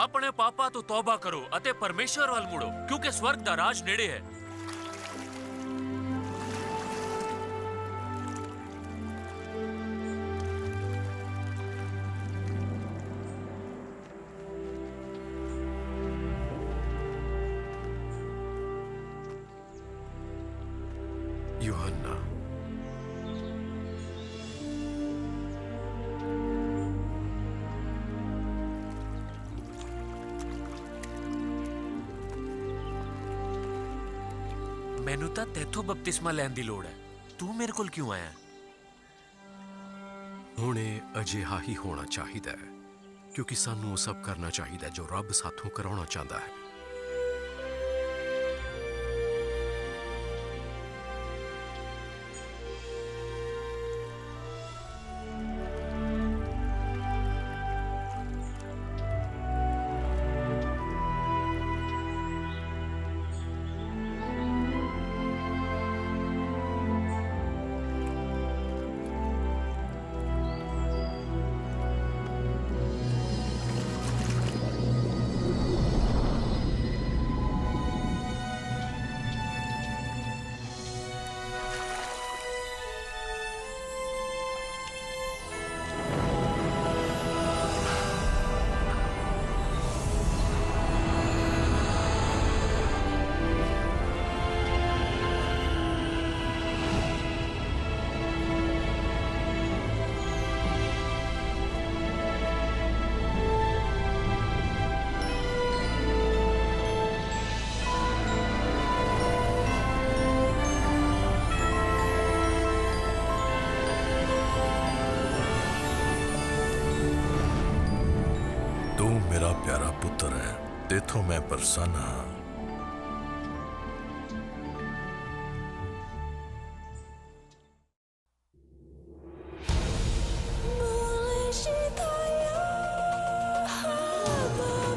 ਆਪਣੇ ਪਾਪਾਂ ਤੋਂ ਤੌਬਾ ਕਰੋ ਅਤੇ ਪਰਮੇਸ਼ਵਰ ਵੱਲ ਮੁੜੋ ਕਿਉਂਕਿ ਸਵਰਗ ਦਾ ਰਾਜ ਨੇੜੇ ਹੈ। यूहन्ना, ਮੈਨੂੰ ਤਾਂ ਤੇਥੋਂ ਬਪਤਿਸਮਾ ਲੈਣ ਦੀ ਲੋੜ ਹੈ। ਤੂੰ ਮੇਰੇ ਕੋਲ ਕਿਉਂ ਆਇਆ? ਹੁਣ ਇਹ ਅਜਿਹਾ ਹੀ ਹੋਣਾ ਚਾਹੀਦਾ ਹੈ ਕਿਉਂਕਿ ਸਾਨੂੰ ਉਹ ਸਭ ਕਰਨਾ ਚਾਹੀਦਾ ਜੋ ਰੱਬ ਸਾਥੋਂ ਕਰਾਉਣਾ ਚਾਹੁੰਦਾ ਹੈ। मेरा प्यारा पुत्र है, तेथों मैं प्रसन्न हाँ।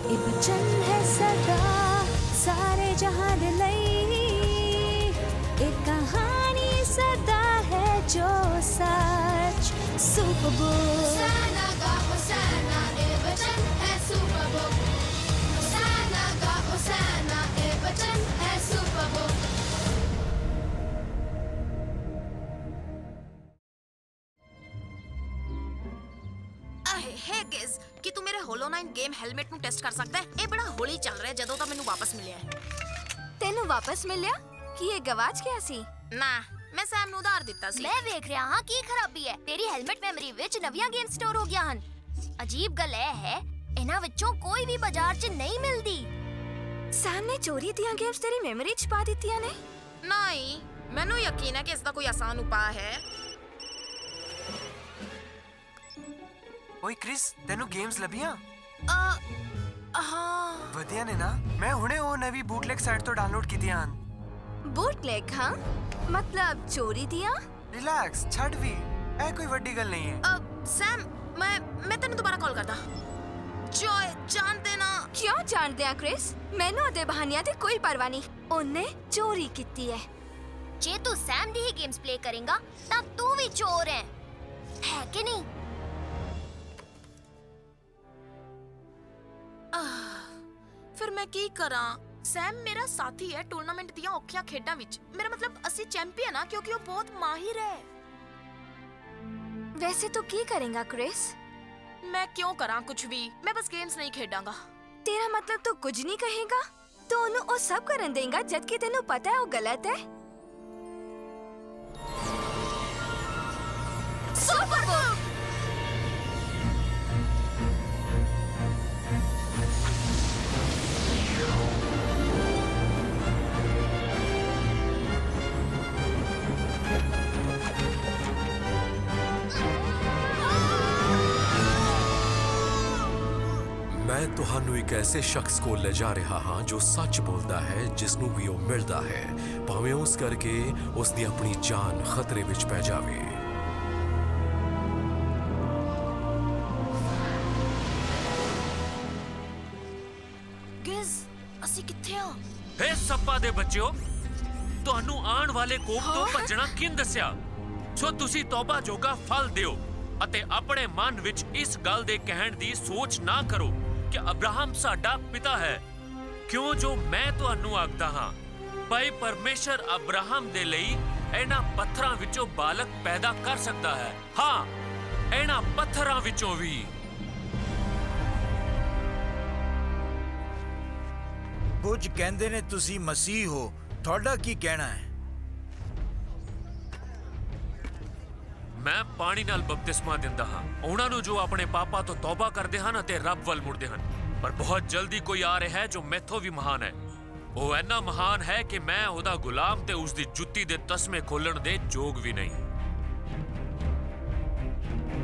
ये बचन है सदा सारे जहां दे लई, एक कहानी सदा है जो सच। Super book Hosanna ga Hosanna, ये बचन है super book. Hosanna ga Hosanna, ये बचन है सुपर बुक। हे गिज कि तू मेरे होलो नाइट गेम हेलमेट ਨੂੰ ਟੈਸਟ ਕਰ ਸਕਦਾ ਹੈ? ਇਹ ਬੜਾ ਹੌਲੀ ਚੱਲ ਰਿਹਾ ਜਦੋਂ ਤਾਂ ਮੈਨੂੰ ਵਾਪਸ ਮਿਲਿਆ ਹੈ। ਤੈਨੂੰ ਵਾਪਸ ਮਿਲਿਆ ਕਿ ਇਹ ਗਵਾਚ ਗਿਆ ਸੀ? ਨਾ ਮੈਂ ਸੈਮ ਨੂੰ ਉਧਾਰ ਦਿੱਤਾ ਸੀ। ਮੈਂ ਵੇਖ ਰਿਹਾ ਹਾਂ ਕੀ ਖਰਾਬੀ ਹੈ। ਤੇਰੀ ਹੈਲਮਟ ਮੈਮਰੀ ਵਿੱਚ ਨਵੀਆਂ ਗੇਮ ਸਟੋਰ ਹੋ ਗਿਆ ਹਨ। ਅਜੀਬ ਗੱਲ ਇਹ ਹੈ ਇਹਨਾਂ ਵਿੱਚੋਂ ਕੋਈ ਵੀ ਬਾਜ਼ਾਰ 'ਚ ਨਹੀਂ ਮਿਲਦੀ। ਸੈਮ ਨੇ ਚੋਰੀ ਦੀਆਂ ਗੇਮਸ ਤੇਰੀ ਮੈਮਰੀ 'ਚ ਪਾ ਦਿੱਤੀਆਂ ਨੇ? ਨਹੀਂ, ਮੈਨੂੰ ਯਕੀਨ ਹੈ ਕਿ ਇਸ ਦਾ ਕੋਈ ਆਸਾਨ ਉਪਾਅ ਹੈ। ਓਏ ਕ੍ਰਿਸ, ਤੈਨੂੰ ਗੇਮਸ ਲੱਭੀਆਂ? ਹਾਂ ਵਧੀਆ ਨੇ ਨਾ? ਮੈਂ ਹੁਣੇ ਉਹ ਨਵੀਂ ਬੂਟਲੈਗ ਸਾਈਟ ਤੋਂ ਡਾਊਨਲੋਡ ਕੀਤੀਆਂ ਹਨ। ਬੂਟਲੈਗ? ਹਾਂ, ਮਤਲਬ ਚੋਰੀ ਦੀਆਂ? ਰਿਲੈਕਸ, ਛੱਡ ਵੀ, ਇਹ ਕੋਈ ਵੱਡੀ ਗੱਲ ਨਹੀਂ ਹੈ। ਸੈਮ ਮੈਂ ਤੈਨੂੰ ਦੁਬਾਰਾ ਕਾਲ ਕਰਦਾ। ਜੋਏ ਜਾਣਦੇ ਨਾ। ਕਿਉਂ ਜਾਣਦੇ ਆ ਕ੍ਰਿਸ? ਮੈਨੂੰ ਉਹਦੇ ਬਹਾਨਿਆਂ ਦੀ ਕੋਈ ਪਰਵਾਹ ਨਹੀਂ। ਉਹਨੇ ਚੋਰੀ ਕੀਤੀ ਹੈ। ਜੇ ਤੂੰ ਸੈਮ ਦੀ ਹੀ ਗੇਮਸ ਪਲੇ ਕਰੇਂਗਾ ਤਾਂ ਤੂੰ ਵੀ ਚੋਰ ਹੈ ਕਿ ਨਹੀਂ? ਫਿਰ ਮੈਂ ਕੀ ਕਰਾਂ? ਸੈਮ ਮੇਰਾ ਸਾਥੀ ਹੈ ਟੂਰਨਾਮੈਂਟ ਦੀਆਂ ਔਖੀਆਂ ਖੇਡਾਂ ਵਿੱਚ। ਮੇਰਾ ਮਤਲਬ ਅਸੀਂ ਚੈਂਪੀਅਨ ਆ ਕਿਉਂਕਿ ਉਹ ਬਹੁਤ ਮਾਹਿਰ ਹੈ। ਵੈਸੇ ਤੂੰ ਕੀ ਕਰੇਂਗਾ ਕ੍ਰਿਸ? ਮੈਂ ਕਿਉਂ ਕਰਾਂ ਕੁਝ ਵੀ? ਮੈਂ ਬਸ ਗੇਮਸ ਨਹੀਂ ਖੇਡਾਂਗਾ। ਤੇਰਾ ਮਤਲਬ ਤੂੰ ਕੁਝ ਨਹੀਂ ਕਹੇਗਾ? ਤੂੰ ਉਹਨੂੰ ਉਹ ਸਭ ਕਰਨ ਦੇਂਗਾ ਜਦਕਿ ਤੈਨੂੰ ਪਤਾ ਹੈ ਉਹ ਗਲਤ ਹੈ? Super book! मैं ਤੁਹਾਨੂੰ ਇੱਕ ਐਸੇ ਸ਼ਖਸ ਕੋਲ ਲੈ ਜਾ ਰਿਹਾ ਹਾਂ ਜੋ ਸੱਚ ਬੋਲਦਾ ਹੈ, ਜਿਸ ਨੂੰ ਵੀ ਉਹ ਮਿਲਦਾ ਹੈ ਭਾਵੇਂ ਉਸ ਕਰਕੇ ਉਸ ਦੀ ਆਪਣੀ ਜਾਨ ਖਤਰੇ ਵਿੱਚ ਪੈ ਜਾਵੇ। ਗਿਜ਼ ਅਸੀਂ ਕਿੱਥੇ ਆ? ਹੇ ਸੱਪਾਂ ਦੇ ਬੱਚਿਓ, ਤੁਹਾਨੂੰ ਆਉਣ ਵਾਲੇ ਕੋਪ ਤੋਂ ਭੱਜਣਾ ਕਿਨ ਦੱਸਿਆ? ਸੋ ਤੁਸੀਂ ਤੌਬਾ ਜੋਗਾ ਫਲ ਦਿਓ ਅਤੇ ਆਪਣੇ ਮਨ ਵਿੱਚ ਇਸ ਗੱਲ ਦੇ ਕਹਿਣ ਦੀ ਸੋਚ ਨਾ ਕਰੋ ਕਿ ਅਬਰਾਹਮ ਸਾਡਾ ਪਿਤਾ ਹੈ, ਕਿਉਂ ਜੋ ਮੈਂ ਤੁਹਾਨੂੰ ਆਖਦਾ ਹਾਂ, ਭਾਈ ਪਰਮੇਸ਼ਰ ਅਬਰਾਹਮ ਦੇ ਲਈ ਇਹਨਾਂ ਪੱਥਰਾਂ ਵਿੱਚੋਂ ਬਾਲਕ ਪੈਦਾ ਕਰ ਸਕਦਾ ਹੈ। ਹਾਂ, ਇਹਨਾਂ ਪੱਥਰਾਂ ਵਿੱਚੋਂ ਵੀ। ਕੁਝ ਕਹਿੰਦੇ ਨੇ ਤੁਸੀਂ ਮਸੀਹ ਹੋ, ਤੁਹਾਡਾ ਕੀ ਕਹਿਣਾ ਹੈ? ਮੈਂ ਪਾਣੀ ਨਾਲ ਬਪਤਿਸਮਾ ਦਿੰਦਾ ਹਾਂ ਉਹਨਾਂ ਨੂੰ ਜੋ ਆਪਣੇ ਪਾਪਾਂ ਤੋਂ ਤੌਬਾ ਕਰਦੇ ਹਨ ਅਤੇ ਰੱਬ ਵੱਲ ਮੁੜਦੇ ਹਨ, ਪਰ ਬਹੁਤ ਜਲਦੀ ਕੋਈ ਆ ਰਿਹਾ ਹੈ ਜੋ ਮੈਥੋਂ ਵੀ ਮਹਾਨ ਹੈ। ਉਹ ਇੰਨਾ ਮਹਾਨ ਹੈ ਕਿ ਮੈਂ ਉਹਦਾ ਗੁਲਾਮ ਤੇ ਉਸ ਦੀ ਜੁੱਤੀ ਦੇ ਤਸਮੇ ਖੋਲਣ ਦੇ ਯੋਗ ਵੀ ਨਹੀਂ।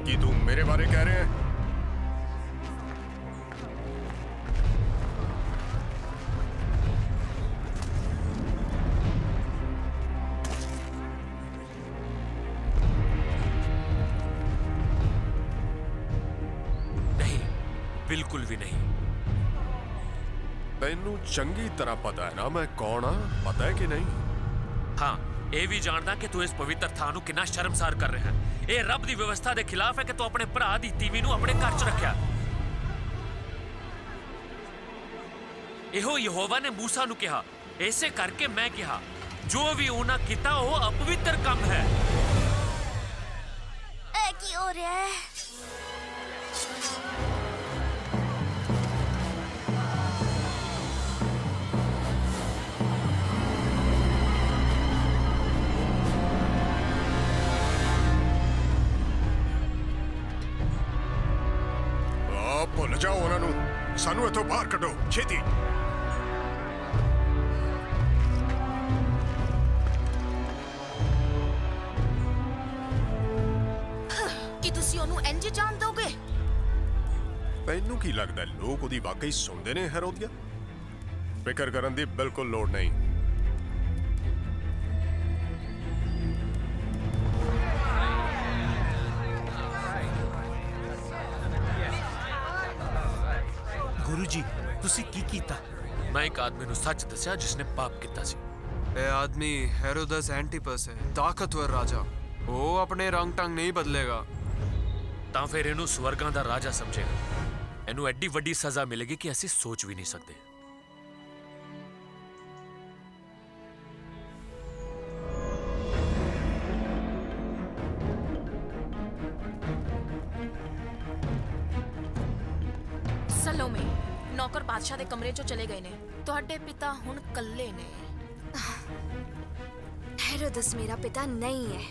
ਕੀ ਤੂੰ ਮੇਰੇ ਬਾਰੇ ਕਹਿ ਰਿਹਾ ਹੈ? ਨਹੀਂ, ਬਿਲਕੁਲ ਵੀ ਨਹੀਂ। ਤੈਨੂੰ ਚੰਗੀ ਤਰ੍ਹਾਂ ਪਤਾ ਹੈ ਨਾ ਮੈਂ ਕੌਣ ਆ, ਪਤਾ ਹੈ ਕਿ ਨਹੀਂ? ਹਾਂ, ਇਹ ਵੀ ਜਾਣਦਾ ਕਿ ਤੂੰ ਇਸ ਪਵਿੱਤਰ ਥਾਂ ਨੂੰ ਕਿੰਨਾ ਸ਼ਰਮਸਾਰ ਕਰ ਰਿਹਾ ਹੈ। ਇਹ ਰੱਬ ਦੀ ਵਿਵਸਥਾ ਦੇ ਖਿਲਾਫ ਹੈ ਕਿ ਤੂੰ ਆਪਣੇ ਭਰਾ ਦੀ ਤੀਵੀਂ ਨੂੰ ਆਪਣੇ ਘਰ 'ਚ ਰੱਖਿਆ। ਇਹੋ ਯਹੋਵਾ ਨੇ ਮੂਸਾ ਨੂੰ ਕਿਹਾ, ਇਸੇ ਕਰਕੇ ਮੈਂ ਕਿਹਾ ਜੋ ਵੀ ਉਹਨਾਂ ਕੀਤਾ ਉਹ ਅਪਵਿੱਤਰ ਕੰਮ ਹੈ। ਇਹ ਕੀ ਹੋ ਰਿਹਾ ਹੈ? ਭੁੱਲ ਜਾਓ ਉਹਨਾਂ ਨੂੰ, ਸਾਨੂੰ ਇੱਥੋਂ ਬਾਹਰ ਕੱਢੋ ਛੇਤੀ। ਕੀ ਤੁਸੀਂ ਉਹਨੂੰ ਇੰਜ ਜਾਣ ਦੋਗੇ? ਤੈਨੂੰ ਕੀ ਲੱਗਦਾ ਲੋਕ ਉਹਦੀ ਵਾਕਈ ਸੁਣਦੇ ਨੇ ਹੈਰੋਦੀਆ? ਫਿਕਰ ਕਰਨ ਦੀ ਬਿਲਕੁਲ ਲੋੜ ਨਹੀਂ। ਗੁਰੂ ਜੀ, ਤੁਸੀਂ ਕੀ ਕੀਤਾ? ਮੈਂ ਇੱਕ ਆਦਮੀ ਨੂੰ ਸੱਚ ਦੱਸਿਆ ਜਿਸਨੇ ਪਾਪ ਕੀਤਾ ਸੀ। ਇਹ ਆਦਮੀ ਹੈਰੋਦਸ ਐਂਟੀਪਸ ਹੈ, ਤਾਕਤਵਰ ਰਾਜਾ। ਉਹ ਆਪਣੇ ਰੰਗ ਟੰਗ ਨਹੀਂ ਬਦਲੇਗਾ। ਤਾਂ ਫਿਰ ਇਹਨੂੰ ਸਵਰਗਾਂ ਦਾ ਰਾਜਾ ਸਮਝੇਗਾ। ਇਹਨੂੰ ਐਡੀ ਵੱਡੀ ਸਜ਼ਾ ਮਿਲੇਗੀ ਕਿ ਅਸੀਂ ਸੋਚ ਵੀ ਨਹੀਂ ਸਕਦੇ। ਸਲੋਮੇ, ਨੌਕਰ ਬਾਦਸ਼ਾਹ ਦੇ ਕਮਰੇ 'ਚੋਂ ਚਲੇ ਗਏ ਨੇ। ਤੁਹਾਡੇ ਪਿਤਾ ਹੁਣ ਇਕੱਲੇ ਨੇ। ਹੈਰੋਦਸ ਮੇਰਾ ਪਿਤਾ ਨਹੀਂ ਹੈ।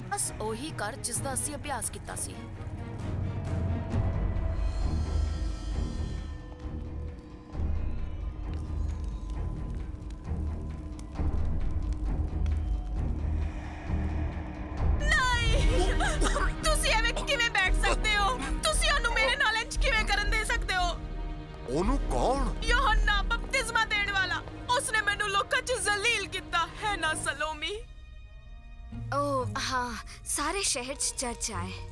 ਬਸ ਉਹੀ ਕਰ ਜਿਸ ਦਾ ਅਸੀਂ ਅਭਿਆਸ ਕੀਤਾ ਸੀ। ਤੁਸੀਂ ਐਵੇਂ ਕਿਵੇਂ ਬੈਠ ਸਕਦੇ ਹੋ? ਤੁਸੀਂ ਉਹਨੂੰ ਮੇਰੇ ਨਾਲ ਇੰਜ ਕਿਵੇਂ ਕਰਨ ਦੇ ਸਕਦੇ ਹੋ? ਉਹਨੂੰ ਕੌਣ? ਯੋਹੰਨਾ ਬਪਤਿਸਮਾ ਦੇਣ ਵਾਲਾ। ਉਸਨੇ ਮੈਨੂੰ ਲੋਕਾਂ 'ਚ ਜ਼ਲੀਲ ਕੀਤਾ ਹੈ ਨਾ ਸਲੋਮੀ? ਓ ਹਾਂ, ਸਾਰੇ ਸ਼ਹਿਰ 'ਚ ਚਰਚਾ ਹੈ।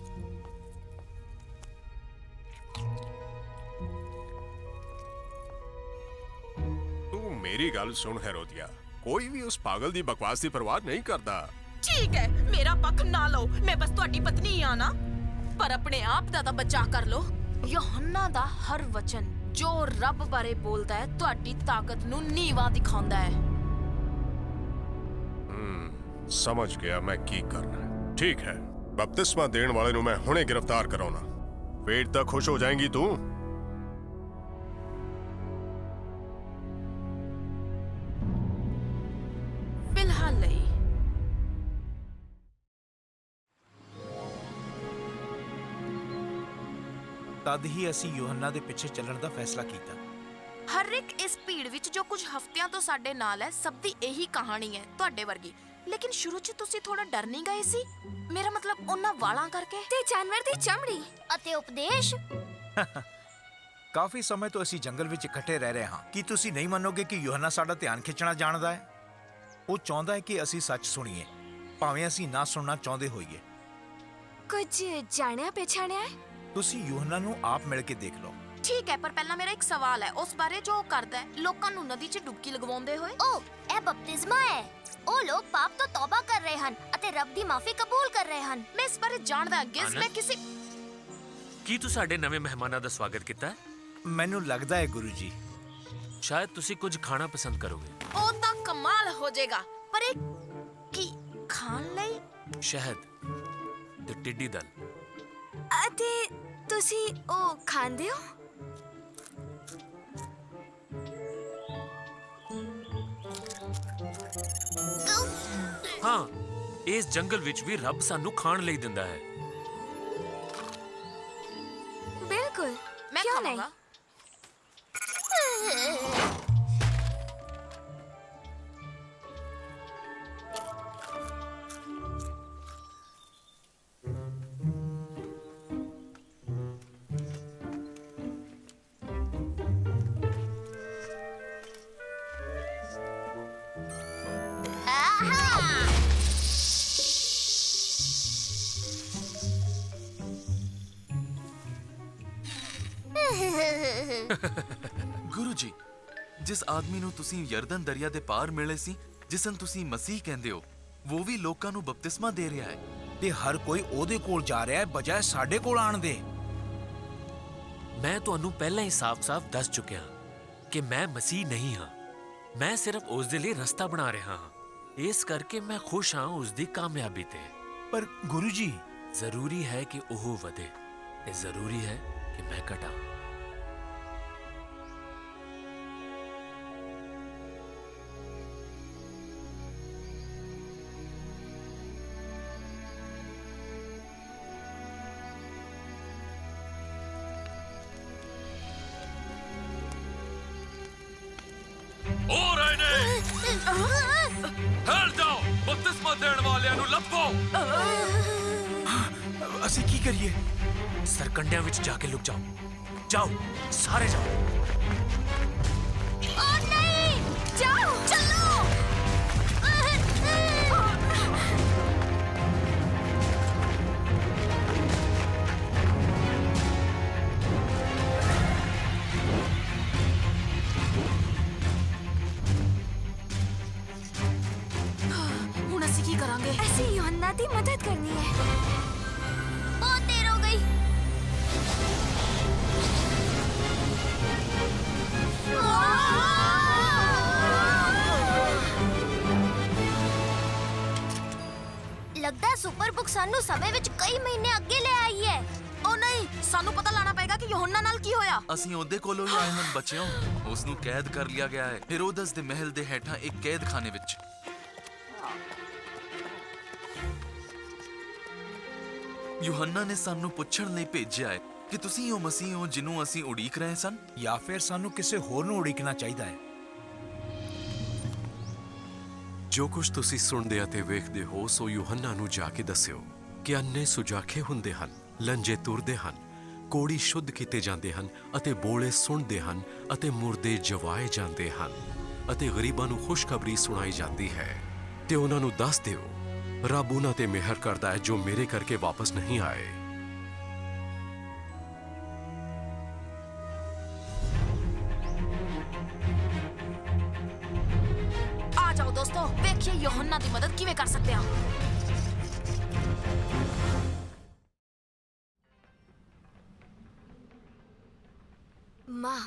ਤੂੰ ਮੇਰੀ ਗੱਲ ਸੁਣ ਹੈਰੋਦੀਆ, ਕੋਈ ਵੀ ਉਸ ਪਾਗਲ ਦੀ ਬਕਵਾਸ ਦੀ ਪਰਵਾਹ ਨਹੀਂ ਕਰਦਾ। ਠੀਕ ਹੈ, ਮੇਰਾ ਪੱਖ ਨਾ ਲਓ। ਮੈਂ ਬਸ ਤੁਹਾਡੀ ਪਤਨੀ ਆ ਨਾ। ਪਰ ਆਪਣੇ ਆਪ ਦਾ ਤਾਂ ਬਚਾਅ ਕਰ ਲਓ। ਯੋਹੰਨਾ ਦਾ ਹਰ ਵਚਨ ਜੋ ਰੱਬ ਬਾਰੇ ਬੋਲਦਾ ਹੈ ਤੁਹਾਡੀ ਤਾਕਤ ਨੂੰ ਨੀਵਾਂ ਦਿਖਾਉਂਦਾ ਹੈ। ਸਮਝ ਗਿਆ ਮੈਂ ਕੀ ਕਰਨਾ ਹੈ। ਠੀਕ ਹੈ, ਬਪਤਿਸਮਾ ਦੇਣ ਵਾਲੇ ਨੂੰ ਮੈਂ ਹੁਣੇ ਗ੍ਰਿਫਤਾਰ ਕਰਾਉਣਾ। ਫੇਰ ਤਾਂ ਖੁਸ਼ ਹੋ ਜਾਏਂਗੀ ਤੂੰ। ਫਿਲਹਾਲ ਲਈ ਤਦ ਹੀ ਅਸੀਂ ਯੋਹੰਨਾ ਦੇ ਪਿੱਛੇ ਚੱਲਣ ਦਾ ਫੈਸਲਾ ਕੀਤਾ। ਹਰ ਇੱਕ ਇਸ ਭੀੜ ਵਿੱਚ ਜੋ ਕੁਝ ਹਫ਼ਤਿਆਂ ਤੋਂ ਸਾਡੇ ਨਾਲ ਹੈ, ਸਭ ਦੀ ਇਹੀ ਕਹਾਣੀ ਹੈ, ਤੁਹਾਡੇ ਵਰਗੀ। ਲੇਕਿਨ ਸ਼ੁਰੂ 'ਚ ਤੁਸੀਂ ਥੋੜਾ ਡਰ ਨਹੀਂ ਗਏ ਸੀ? ਮੇਰਾ ਮਤਲਬ ਉਹਨਾਂ ਵਾਲਾਂ ਕਰਕੇ। ਤੇ ਜਾਨਵਰ ਦੀ ਚਮੜੀ ਅਤੇ ਉਪਦੇਸ਼। ਕਾਫੀ ਸਮੇਂ ਤੋਂ ਅਸੀਂ ਜੰਗਲ ਵਿੱਚ ਇਕੱਠੇ ਰਹਿ ਰਹੇ ਹਾਂ। ਕੀ ਤੁਸੀਂ ਨਹੀਂ ਮੰਨੋਗੇ ਕਿ ਯੋਹੰਨਾ ਸਾਡਾ ਧਿਆਨ ਖਿੱਚਣਾ ਜਾਣਦਾ ਹੈ? ਉਹ ਚਾਹੁੰਦਾ ਹੈ ਕਿ ਅਸੀਂ ਸੱਚ ਸੁਣੀਏ, ਭਾਵੇਂ ਅਸੀਂ ਨਾ ਸੁਣਨਾ ਚਾਹੁੰਦੇ ਹੋਈਏ। ਕੁਝ ਜਾਣਿਆ ਪਛਾਣਿਆ ਹੈ? ਤੁਸੀਂ ਯੋਹੰਨਾ ਨੂੰ ਆਪ ਮਿਲ ਕੇ ਦੇਖ ਲਓ। ਠੀਕ ਹੈ, ਪਰ ਪਹਿਲਾਂ ਮੇਰਾ ਇੱਕ ਸਵਾਲ ਹੈ ਉਸ ਬਾਰੇ ਜੋ ਉਹ ਕਰਦਾ ਹੈ, ਲੋਕਾਂ ਨੂੰ ਨਦੀ 'ਚ ਡੁਬਕੀ ਲਗਵਾਉਂਦੇ ਹੋਏ। ਓ, ਇਹ ਬਪਤਿਸਮਾ ਹੈ। ਉਹ ਲੋਕ ਪਾਪ ਤੋਂ ਤੌਬਾ ਕਰ ਰਹੇ ਹਨ ਅਤੇ ਰੱਬ ਦੀ ਮਾਫੀ ਕਬੂਲ ਕਰ ਰਹੇ ਹਨ। ਮੈਂ ਇਸ ਬਾਰੇ ਜਾਣਦਾ। ਅੱਗੇ ਮੈਂ ਕਿਸੇ ਕੀ ਤੂੰ ਸਾਡੇ ਨਵੇਂ ਮਹਿਮਾਨਾਂ ਦਾ ਸਵਾਗਤ ਕੀਤਾ ਹੈ? ਮੈਨੂੰ ਲੱਗਦਾ ਹੈ ਗੁਰੂ ਜੀ। ਸ਼ਾਇਦ ਤੁਸੀਂ ਕੁਝ ਖਾਣਾ ਪਸੰਦ ਕਰੋਗੇ। ਉਹ ਤਾਂ ਕਮਾਲ ਹੋ ਜਾਏਗਾ, ਪਰ ਇਹ ਕੀ ਖਾਣ ਲਈ? ਸ਼ਹਿਦ ਤੇ ਟਿੱਡੀ ਦਲ। ਅਤੇ ਤੁਸੀਂ ਉਹ ਖਾਂਦੇ ਹੋ? ਹਾਂ, ਇਸ ਜੰਗਲ ਵਿੱਚ ਵੀ ਰੱਬ ਸਾਨੂੰ ਖਾਣ ਲਈ ਦਿੰਦਾ ਹੈ। ਬਿਲਕੁਲ, ਮੈਂ ਕਿਉਂ ਨਹੀਂ? ਖਾਵਾਂਗਾ। ਗੁਰੂ ਜੀ, ਜਿਸ ਆਦਮੀ ਨੂੰ ਤੁਸੀਂ ਯਰਦਨ ਦਰਿਆ ਦੇ ਪਾਰ ਮਿਲੇ ਸੀ, ਜਿਸ ਨੂੰ ਤੁਸੀਂ ਮਸੀਹ ਕਹਿੰਦੇ ਹੋ, ਉਹ ਵੀ ਲੋਕਾਂ ਨੂੰ ਬਪਤਿਸਮਾ ਦੇ ਰਿਹਾ ਹੈ। ਤੇ ਹਰ ਕੋਈ ਉਹਦੇ ਕੋਲ ਜਾ ਰਿਹਾ ਹੈ ਬਜਾਏ ਸਾਡੇ ਕੋਲ ਆਣ ਦੇ। ਮੈਂ ਤੁਹਾਨੂੰ ਪਹਿਲਾਂ ਹੀ ਸਾਫ਼-ਸਾਫ਼ ਦੱਸ ਚੁੱਕਿਆ ਕਿ ਮੈਂ ਮਸੀਹ ਨਹੀਂ ਹਾਂ। ਮੈਂ ਸਿਰਫ ਉਸ ਦੇ ਲਈ ਰਸਤਾ ਬਣਾ ਰਿਹਾ ਹਾਂ। ਇਸ ਕਰਕੇ ਮੈਂ ਖੁਸ਼ ਹਾਂ ਉਸ ਦੀ ਕਾਮਯਾਬੀ ਤੇ। ਪਰ ਗੁਰੂ ਜੀ, ਜ਼ਰੂਰੀ ਹੈ ਕਿ ਉਹ ਵਧੇ ਤੇ ਜ਼ਰੂਰੀ ਹੈ ਕਿ ਮੈਂ ਘਟਾਂ। ਹੋ ਰਹੇ ਨੇ, ਹਲ ਜਾਓ, ਬਪਤਿਸਮਾ ਦੇਣ ਵਾਲਿਆਂ ਨੂੰ ਲੱਭੋ। ਅਸੀਂ ਕੀ ਕਰੀਏ? ਸਰਕੰਡਿਆਂ ਵਿੱਚ ਜਾ ਕੇ ਲੁਕ ਜਾਓ। ਜਾਓ, ਸਾਰੇ ਜਾਓ। ਓ ਨਹੀਂ, ਜਾਓ, ਚਲੋ। ਹੁਣ ਅਸੀਂ ਕੀ ਕਰਾਂਗੇ? ਅਸੀਂ ਯੋਹੰਨਾ ਦੀ ਮਦਦ ਕਰਨੀ ਹੈ। ਬਹੁਤ ਦੇਰ ਹੋ ਗਈ। ਲੱਗਦਾ ਹੈ ਸੁਪਰ ਬੁੱਕ ਸਾਨੂੰ ਸਮੇਂ ਵਿੱਚ ਕਈ ਮਹੀਨੇ ਅੱਗੇ ਲੈ ਆਈ ਹੈ। ਉਹ ਨਹੀਂ, ਸਾਨੂੰ ਪਤਾ ਲਾਣਾ ਪਏਗਾ ਕਿ ਯੋਹੰਨਾ ਨਾਲ ਕੀ ਹੋਇਆ। ਅਸੀਂ ਉਹਦੇ ਕੋਲੋਂ ਹੀ ਆਏ ਹਾਂ ਬੱਚਿਓ। ਉਸ ਨੂੰ ਕੈਦ ਕਰ ਲਿਆ ਗਿਆ ਹੈ ਹੈਰੋਦਸ ਦੇ ਮਹਿਲ ਦੇ ਹੇਠਾਂ ਇੱਕ ਕੈਦਖਾਨੇ ਵਿੱਚ। ਯੋਹੰਨਾ ਨੇ ਸਾਨੂੰ ਪੁੱਛਣ ਲਈ ਭੇਜਿਆ ਹੈ ਕਿ ਤੁਸੀਂ ਉਹ ਮਸੀਹ ਹੋ ਜਿਹਨੂੰ ਅਸੀਂ ਉਡੀਕ ਰਹੇ ਸਨ, ਜਾਂ ਫਿਰ ਸਾਨੂੰ ਕਿਸੇ ਹੋਰ ਨੂੰ ਉਡੀਕਣਾ ਚਾਹੀਦਾ ਹੈ। ਜੋ ਕੁਝ ਤੁਸੀਂ ਸੁਣਦੇ ਅਤੇ ਵੇਖਦੇ ਹੋ ਸੋ ਯੂਹੰਨਾ ਨੂੰ ਜਾ ਕੇ ਦੱਸਿਓ ਕਿ ਅੰਨੇ ਸੁਜਾਖੇ ਹੁੰਦੇ ਹਨ, ਲੰਜੇ ਤੁਰਦੇ ਹਨ, ਕੋੜੀ ਸ਼ੁੱਧ ਕੀਤੇ ਜਾਂਦੇ ਹਨ ਅਤੇ ਬੋਲੇ ਸੁਣਦੇ ਹਨ ਅਤੇ ਮੁਰਦੇ ਜਵਾਏ ਜਾਂਦੇ ਹਨ ਅਤੇ ਗਰੀਬਾਂ ਨੂੰ ਖੁਸ਼ਖਬਰੀ ਸੁਣਾਈ ਜਾਂਦੀ ਹੈ। ਤੇ ਉਹਨਾਂ ਨੂੰ ਦੱਸ ਦਿਓ, ਰੱਬ ਉਹਨਾਂ ਤੇ ਮਿਹਰ ਕਰਦਾ ਹੈ ਜੋ ਮੇਰੇ ਕਰਕੇ ਵਾਪਸ ਨਹੀਂ ਆਏ। ਆ ਜਾਓ ਦੋਸਤੋ, ਵੇਖੀਏ ਯੋਹੰਨਾ ਦੀ ਮਦਦ ਕਿਵੇਂ ਕਰ ਸਕਦੇ ਹਾਂ। ਮਾਂ,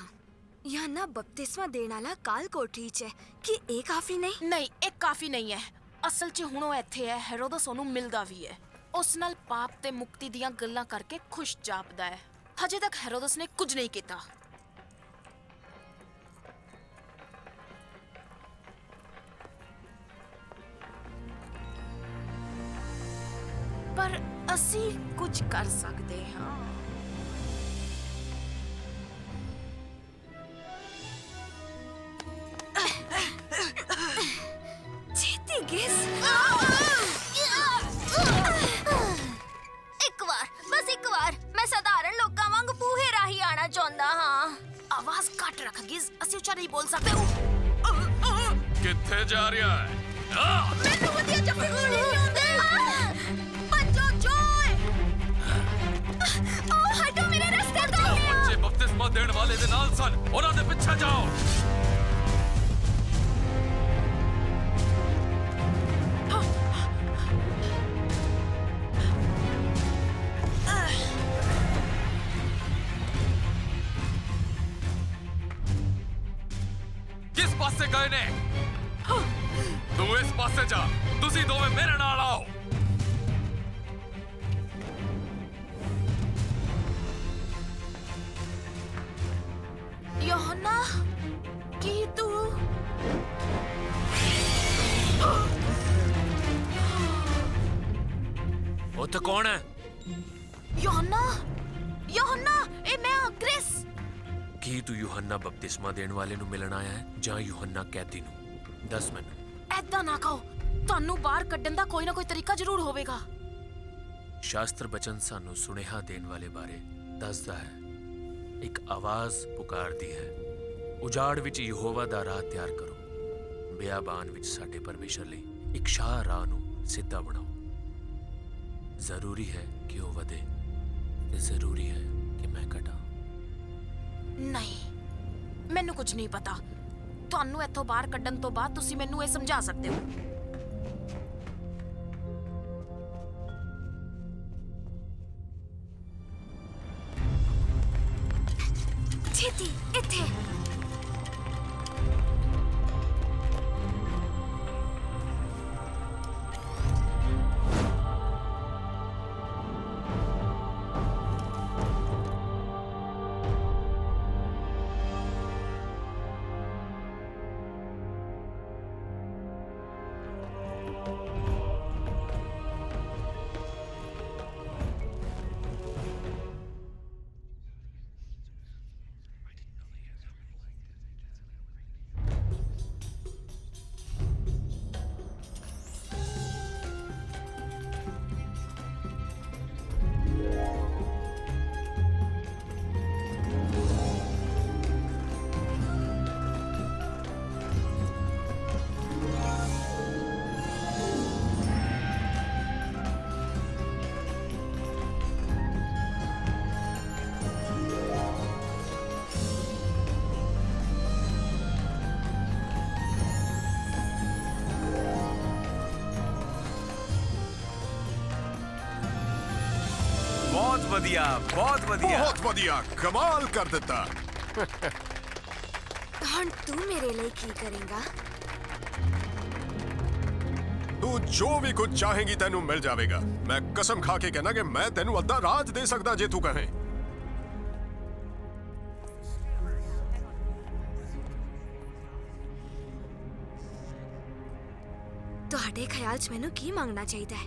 ਯੋਹੰਨਾ ਬਪਤਿਸਮਾ ਦੇਣ ਵਾਲਾ ਕਾਲ ਕੋਠਰੀ 'ਚ ਹੈ। ਕੀ ਇਹ ਕਾਫੀ ਨਹੀਂ? ਨਹੀਂ, ਇਹ ਕਾਫੀ ਨਹੀਂ ਹੈ। ਅਸਲ 'ਚ ਹੁਣ ਉਹ ਇੱਥੇ ਹੈ। ਹੈਰੋਦਸ ਉਹਨੂੰ ਮਿਲਦਾ ਵੀ ਹੈ। ਉਸ ਨਾਲ ਪਾਪ ਤੇ ਮੁਕਤੀ ਦੀਆਂ ਗੱਲਾਂ ਕਰਕੇ ਖੁਸ਼ ਜਾਪਦਾ ਹੈ। ਹਜੇ ਤੱਕ ਹੈਰੋਦਸ ਨੇ ਕੁਝ ਨਹੀਂ ਕੀਤਾ। ਪਰ ਅਸੀਂ ਕੁਝ ਕਰ ਸਕਦੇ ਹਾਂ। ਛੇਤੀ ਗਿਸ। ਇੱਕ ਵਾਰ, ਬਸ ਇੱਕ ਵਾਰ। ਮੈਂ ਸਧਾਰਨ ਲੋਕਾਂ ਵਾਂਗ ਬੂਹੇ ਰਾਹੀਂ ਆਣਾ ਚਾਹੁੰਦਾ ਹਾਂ। ਆਵਾਜ਼ ਘੱਟ ਰੱਖ ਗਿਜ਼, ਅਸੀਂ ਉੱਚਾ ਨਹੀਂ ਬੋਲ ਸਕਦੇ। ਕਿੱਥੇ ਜਾ ਰਿਹਾ ਹੈ? ਮੈਨੂੰ ਵਧੀਆ ਜੱਫੀ ਗੋਲੀ ਨਹੀਂ ਆਉਂਦੇ। ਭੱਜੋ ਜੋਏ। ਓ ਹਟੋ ਮੇਰੇ ਰਸਤੇ ਤੋਂ। ਬੱਚੇ ਬਪਤਿਸਮਾ ਦੇਣ ਵਾਲੇ ਦੇ ਨਾਲ ਸਨ, ਉਹਨਾਂ ਦੇ ਪਿੱਛੇ ਜਾਓ। ਪਾਸੇ ਗਏ ਨੇ। ਤੂੰ ਇਸ ਪਾਸੇ ਜਾ, ਤੁਸੀਂ ਦੋਵੇਂ ਮੇਰੇ ਨਾਲ ਆਓ। ਯੋਹਨਾ, ਕੀ ਤੂੰ ਉੱਥੇ ਕੌਣ ਹੈ? ਯੋਹਨਾ, ਯੋਹਨਾ, ਇਹ ਮੈਂ ਹਾਂ, ਕ੍ਰਿਸ। ਕੀ ਤੂੰ ਯੂਹੰਨਾ ਬਪਤਿਸਮਾ ਦੇਣ ਵਾਲੇ ਨੂੰ ਮਿਲਣ ਆਇਆ ਹੈ ਜਾਂ ਯੂਹੰਨਾ ਕੈਦੀ ਨੂੰ? ਦੱਸ ਮੈਨੂੰ। ਐਦਾਂ ਨਾ ਕਹੋ, ਤੁਹਾਨੂੰ ਬਾਹਰ ਕੱਢਣ ਦਾ ਕੋਈ ਨਾ ਕੋਈ ਤਰੀਕਾ ਜ਼ਰੂਰ ਹੋਵੇਗਾ। ਸ਼ਾਸਤਰ ਬਚਨ ਸਾਨੂੰ ਸੁਨੇਹਾ ਦੇਣ ਵਾਲੇ ਬਾਰੇ ਦੱਸਦਾ ਹੈ। ਇੱਕ ਆਵਾਜ਼ ਪੁਕਾਰਦੀ ਹੈ, ਉਜਾੜ ਵਿੱਚ ਯਹੋਵਾ ਦਾ ਰਾਹ ਤਿਆਰ ਕਰੋ, ਬਿਆਬਾਨ ਵਿੱਚ ਸਾਡੇ ਪਰਮੇਸ਼ਰ ਲਈ ਇੱਕ ਸ਼ਾਹ ਰਾਹ ਨੂੰ ਸਿੱਧਾ ਬਣਾਓ। ਜ਼ਰੂਰੀ ਹੈ ਕਿ ਉਹ ਵਧੇ ਤੇ ਜ਼ਰੂਰੀ ਹੈ ਕਿ ਮੈਂ ਘਟਾਂ। ਨਹੀਂ, ਮੈਨੂੰ ਕੁਝ ਨਹੀਂ ਪਤਾ। ਤੁਹਾਨੂੰ ਇੱਥੋਂ ਬਾਹਰ ਕੱਢਣ ਤੋਂ ਬਾਅਦ ਤੁਸੀਂ ਮੈਨੂੰ ਇਹ ਸਮਝਾ ਸਕਦੇ ਹੋ। ਛੇਤੀ ਇੱਥੇ। ਬਹੁਤ ਵਧੀਆ, ਬਹੁਤ ਵਧੀਆ। ਬਹੁਤ ਵਧੀਆ, ਕਮਾਲ ਕਰ ਦਿੱਤਾ। ਹੁਣ ਤੂੰ ਮੇਰੇ ਲਈ ਕੀ ਕਰੇਗਾ? ਤੂੰ ਜੋ ਵੀ ਕੁਝ ਚਾਹੇਂਗੀ ਤੈਨੂੰ ਮਿਲ ਜਾਵੇਗਾ। ਮੈਂ ਕਸਮ ਖਾ ਕੇ ਕਹਿਣਾ ਕਿ ਮੈਂ ਤੈਨੂੰ ਅੱਧਾ ਰਾਜ ਦੇ ਸਕਦਾ ਜੇ ਤੂੰ ਕਹੇ। ਤੁਹਾਡੇ ਖਿਆਲ 'ਚ ਮੈਨੂੰ ਕੀ ਮੰਗਣਾ ਚਾਹੀਦਾ ਹੈ?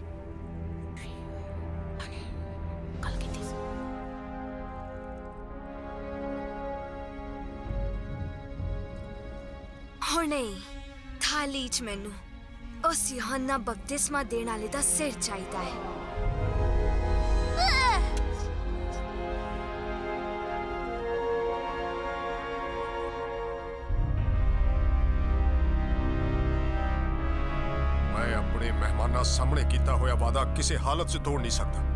ਗੱਲ ਕੀਤੀ ਸੀ। ਹੁਣੇ ਥਾਲੀ 'ਚ ਮੈਨੂੰ ਉਸ ਯੋਹੰਨਾ ਬਪਤਿਸਮਾ ਦੇਣ ਵਾਲੇ ਦਾ ਸਿਰ ਚਾਹੀਦਾ ਹੈ। ਮੈਂ ਆਪਣੇ ਮਹਿਮਾਨਾਂ ਸਾਹਮਣੇ ਕੀਤਾ ਹੋਇਆ ਵਾਅਦਾ ਕਿਸੇ ਹਾਲਤ 'ਚ ਤੋੜ ਨਹੀਂ ਸਕਦਾ।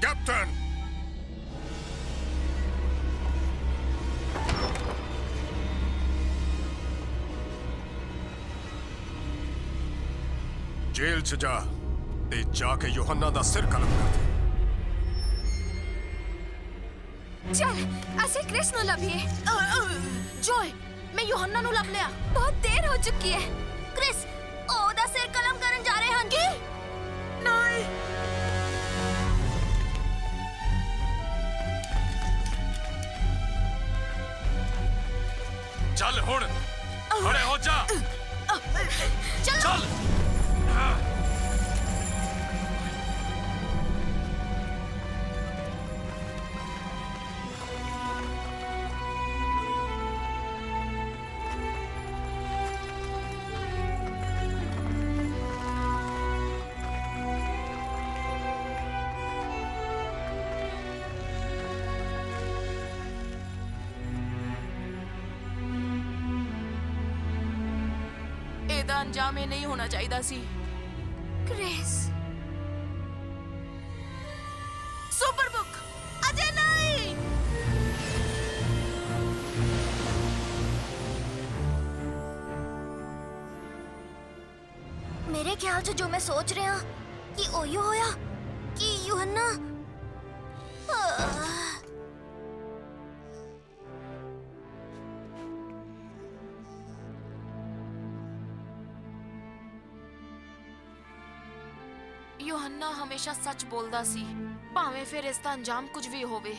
ਕੈਪਟਨ, ਜੇਲ੍ਹ 'ਚ ਜਾ ਤੇ ਜਾ ਕੇ ਯੋਹੰਨਾ ਦਾ ਸਿਰ ਕਲਮ ਕਰ ਦੇ। ਚੱਲ ਅਸੀਂ ਕ੍ਰਿਸ ਨੂੰ ਲੱਭੀਏ। ਜੋਏ, ਮੈਂ ਯੋਹੰਨਾ ਨੂੰ ਲੱਭ ਲਿਆ। ਬਹੁਤ ਦੇਰ ਹੋ ਚੁੱਕੀ ਹੈ। ਕ੍ਰਿਸ, ਉਹਦਾ ਸਿਰ ਕਲਮ ਕਰਨ ਜਾ ਰਹੇ ਹਨ। ਕੀ? ਨਹੀਂ। ਚੱਲ ਹੁਣ, ਖੜੇ ਹੋ ਜਾ। ਚੱਲ। ਇਹਦਾ ਅੰਜਾਮ ਇਹ ਨਹੀਂ ਹੋਣਾ ਚਾਹੀਦਾ ਸੀ। ਕ੍ਰਿਸ, ਸੁਪਰ ਬੁੱਕ ਅਜੇ ਨਹੀਂ। ਮੇਰੇ ਮੇਰੇ ਖਿਆਲ 'ਚ ਜੋ ਮੈਂ ਸੋਚ ਰਿਹਾ ਕਿ ਉਹੀ ਹੋਇਆ ਕਿ ਯੂਹੰਨਾ ਯੋਹੰਨਾ ਹਮੇਸ਼ਾ ਸੱਚ ਬੋਲਦਾ ਸੀ, ਭਾਵੇਂ ਫਿਰ ਇਸ ਦਾ ਅੰਜਾਮ ਕੁਝ ਵੀ ਹੋਵੇ।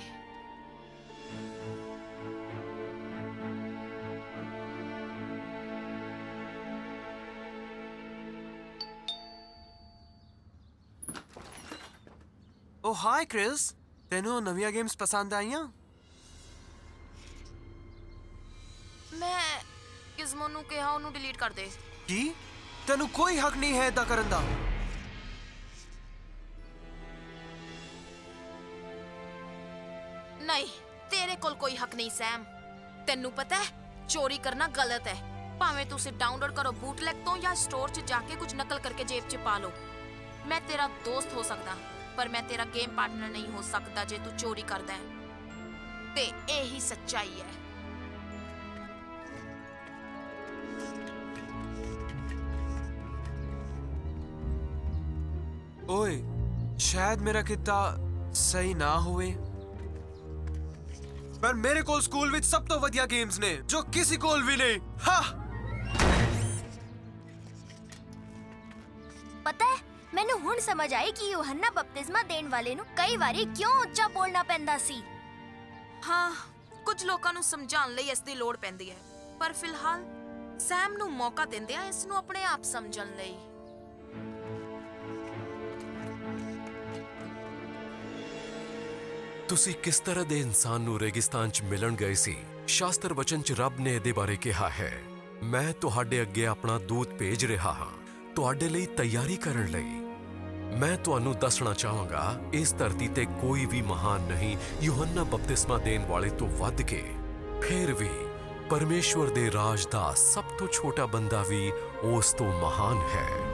ਓ ਹਾਈ ਕ੍ਰਿਸ, ਤੈਨੂੰ ਨਵੀਆਂ ਗੇਮਸ ਪਸੰਦ ਆਈਆਂ? ਮੈਂ ਗਿਜ਼ਮੋ ਨੂੰ ਕਿਹਾ ਉਹਨੂੰ ਡਿਲੀਟ ਕਰ ਦੇ। ਕੀ? ਤੈਨੂੰ ਕੋਈ ਹੱਕ ਨਹੀਂ ਹੈ ਏਦਾਂ ਕਰਨ ਦਾ। ਨਹੀਂ, ਤੇਰੇ ਕੋਲ ਕੋਈ ਹੱਕ ਨਹੀਂ ਸੈਮ। ਤੈਨੂੰ ਪਤਾ ਹੈ ਚੋਰੀ ਕਰਨਾ ਗਲਤ ਹੈ, ਭਾਵੇਂ ਤੁਸੀਂ ਡਾਊਨਲੋਡ ਕਰੋ ਬੂਟਲੈਗ ਤੋਂ ਜਾਂ ਸਟੋਰ 'ਚ ਜਾ ਕੇ ਕੁਝ ਨਕਲ ਕਰਕੇ ਜੇਬ 'ਚ ਪਾ ਲਓ। ਮੈਂ ਤੇਰਾ ਦੋਸਤ ਹੋ ਸਕਦਾ, ਪਰ ਮੈਂ ਤੇਰਾ ਗੇਮ ਪਾਰਟਨਰ ਨਹੀਂ ਹੋ ਸਕਦਾ ਜੇ ਤੂੰ ਚੋਰੀ ਕਰਦਾ ਹੈ, ਤੇ ਇਹੀ ਸੱਚਾਈ ਹੈ। ਓਏ, ਸ਼ਾयद ਮੇਰਾ ਕਿੱਤਾ ਸਹੀ ਨਾ ਹੋਵੇ, ਪਰ ਮੇਰੇ ਕੋਲ ਸਕੂਲ ਵਿੱਚ ਸਭ ਤੋਂ ਵਧੀਆ ਗੇਮਸ ਨੇ ਜੋ ਕਿਸੇ ਕੋਲ ਵੀ ਨਹੀਂ। ਹਾਂ, ਪਤਾ ਹੈ ਮੈਨੂੰ ਹੁਣ ਸਮਝ ਆਈ ਕਿ ਯੂਹੰਨਾ ਬਪਤਿਸਮਾ ਦੇਣ ਵਾਲੇ ਨੂੰ ਕਈ ਵਾਰੀ ਕਿਉਂ ਉੱਚਾ ਬੋਲਣਾ ਪੈਂਦਾ ਸੀ। ਹਾਂ, ਕੁਝ ਲੋਕਾਂ ਨੂੰ ਸਮਝਾਉਣ ਲਈ ਇਸ ਦੀ ਲੋੜ ਪੈਂਦੀ ਹੈ, ਪਰ ਫਿਲਹਾਲ ਸੈਮ ਨੂੰ ਮੌਕਾ ਦਿੰਦੇ ਆ ਇਸ ਨੂੰ ਆਪਣੇ ਆਪ ਸਮਝਣ ਲਈ। ਤੁਸੀਂ ਕਿਸ ਤਰ੍ਹਾਂ ਦੇ ਇਨਸਾਨ ਨੂੰ ਰੇਗਿਸਤਾਨ 'ਚ ਮਿਲਣ ਗਏ ਸੀ? ਸ਼ਾਸਤਰ ਵਚਨ 'ਚ ਰੱਬ ਨੇ ਇਹਦੇ ਬਾਰੇ ਕਿਹਾ ਹੈ, ਮੈਂ ਤੁਹਾਡੇ ਅੱਗੇ ਆਪਣਾ ਦੂਤ ਭੇਜ ਰਿਹਾ ਹਾਂ ਤੁਹਾਡੇ ਲਈ ਤਿਆਰੀ ਕਰਨ ਲਈ। ਮੈਂ ਤੁਹਾਨੂੰ ਦੱਸਣਾ ਚਾਹਾਂਗਾ ਇਸ ਧਰਤੀ ਤੇ ਕੋਈ ਵੀ ਮਹਾਨ ਨਹੀਂ ਯੂਹੰਨਾ ਬਪਤਿਸਮਾ ਦੇਣ ਵਾਲੇ ਤੋਂ ਵੱਧ ਕੇ। ਫਿਰ ਵੀ ਪਰਮੇਸ਼ਵਰ ਦੇ ਰਾਜ ਦਾ ਸਭ ਤੋਂ ਛੋਟਾ ਬੰਦਾ ਵੀ ਉਸ ਤੋਂ ਮਹਾਨ ਹੈ।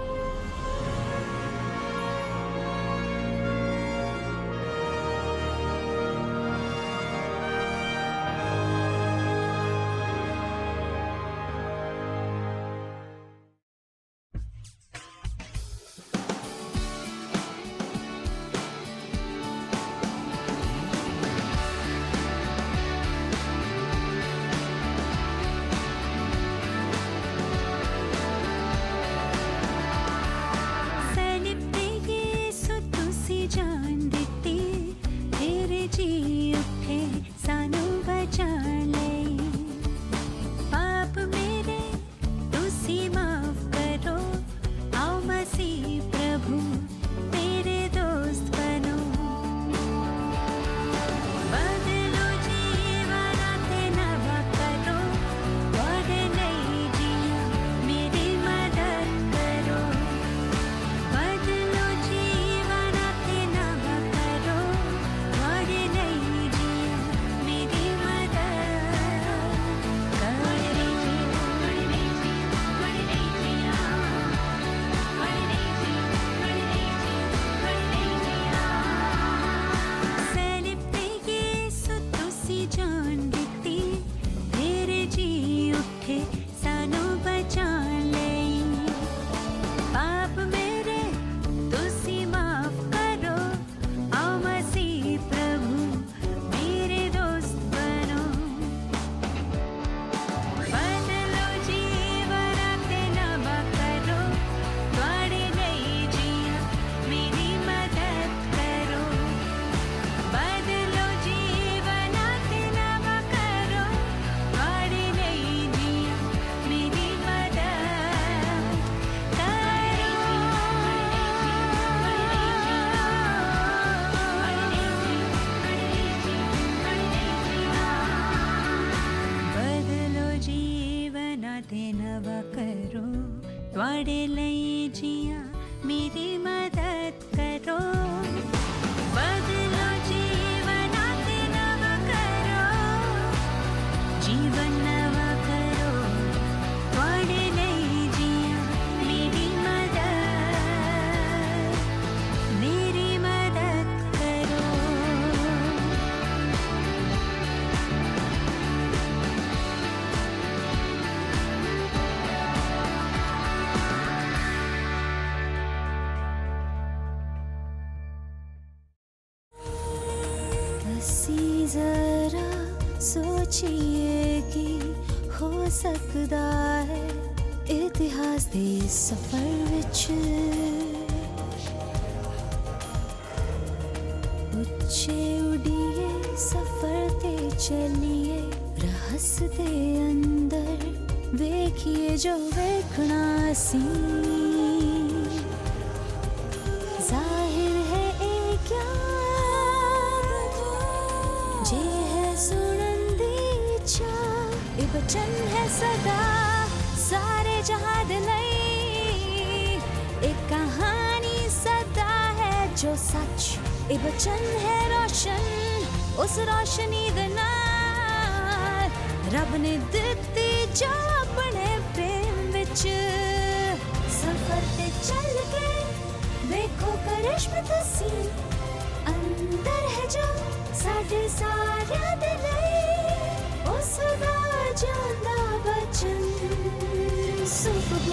ਤੁਹਾਡੇ ਲਈ ਜੀਆਂ ਮੇਰੀ ਮਦਦ ਕਰੋ ਬਦਲੋ ਜੀਵਨ ਤੇ ਨਵਾਂ ਕਰੋ ਜੀਵਨ ਨਵਾਂ ਕਰੋ ਤੁਹਾਡੇ ਲਈ ਜੀਆਂ ਮੇਰੀ ਮਦਦ ਕਰੋ ਸੋਚੀਏ ਕਿ ਹੋ ਸਕਦਾ ਹੈ ਇਤਿਹਾਸ ਦੇ ਸਫ਼ਰ ਵਿੱਚ ਉੱਚੇ ਉਡੀਏ ਸਫ਼ਰ ਤੇ ਚੱਲੀਏ ਰਹੱਸ ਦੇ ਅੰਦਰ ਵੇਖੀਏ ਜੋ ਵੇਖਣਾ ਸੀ ਜ਼ਾਹਿਰ ਹੈ ਇਹ ਗਿਆਨ ਜੇ ਹੈ ਸੁਣਨ ਦੀ ਇੱਛਾ ਇਹ ਬਚਨ ਹੈ ਸਦਾ ਸਾਰੇ ਜਹਾਂ ਦੇ ਲਈ ਇੱਕ ਕਹਾਣੀ ਸਦਾ ਹੈ ਜੋ ਸੱਚ ਇਹ ਬਚਨ ਹੈ ਰੋਸ਼ਨ ਉਸ ਰੋਸ਼ਨੀ ਦੇ ਨਾਲ ਰੱਬ ਨੇ ਦਿੱਤੀ ਜੋ ਆਪਣੇ ਪ੍ਰੇਮ ਵਿੱਚ ਸਫ਼ਰ ਤੇ ਚੱਲ ਕੇ ਵੇਖੋ ਕਰਿਸ਼ਮਾ ਤੁਸੀਂ ਅੰਦਰ ਹੈ ਜੋ ਸਾਡੇ ਸਾਰਿਆਂ ਦੇ ਲਈ ਉਸ ਦਾ ਜਾਂਦਾ ਬਚਨ ਸੁਪਰ